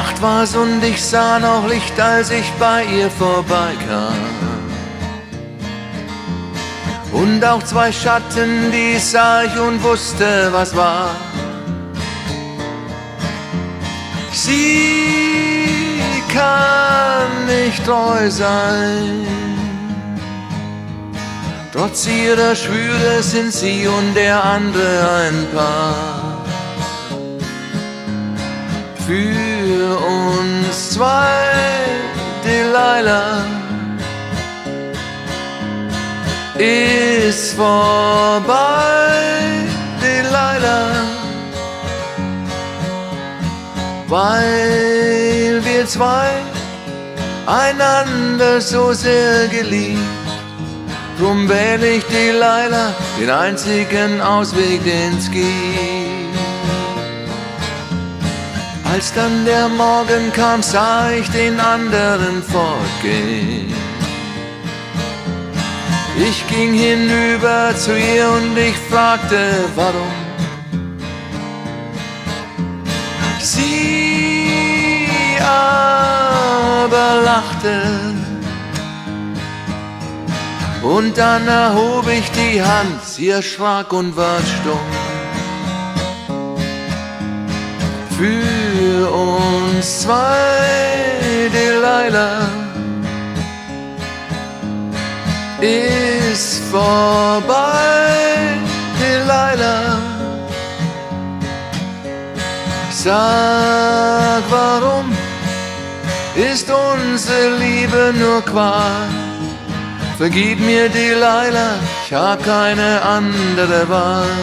Nacht war's und ich sah noch Licht, als ich bei ihr vorbeikam. Und auch zwei Schatten, die sah ich und wusste, was war. Sie kann nicht treu sein. Trotz ihrer Schwüre sind sie und der andere ein Paar. Für uns zwei, Delilah, ist vorbei, Delilah, weil wir zwei einander so sehr geliebt. Drum wähl ich Delilah, den einzigen Ausweg, den's gibt. Als dann der Morgen kam, sah ich den anderen fortgehen. Ich ging hinüber zu ihr und ich fragte, warum. Sie aber lachte. Und dann erhob ich die Hand, sie erschrak und ward stumm. Für uns zwei, Delilah, ist vorbei, Delilah. Sag, warum ist unsere Liebe nur Qual? Vergib mir, Delilah, ich hab keine andere Wahl.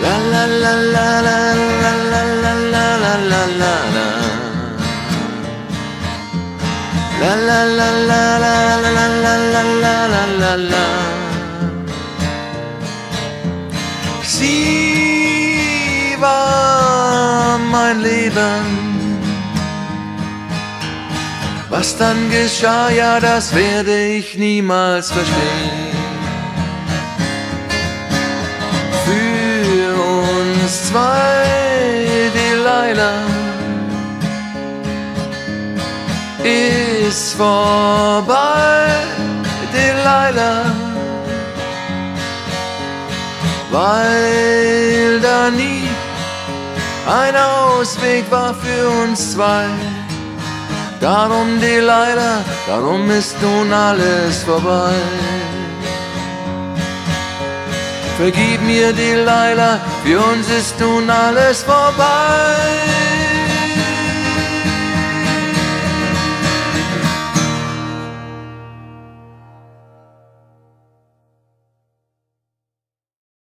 La la la la la la la la la la la la. La la la la la la la la la la la la. Sie war mein Leben. Was dann geschah, ja, das werde ich niemals verstehen. Für uns zwei, Delilah, ist vorbei, Delilah, weil da nie ein Ausweg war für uns zwei. Darum, Delilah, darum ist nun alles vorbei. Vergib mir, Delilah, für uns ist nun alles vorbei.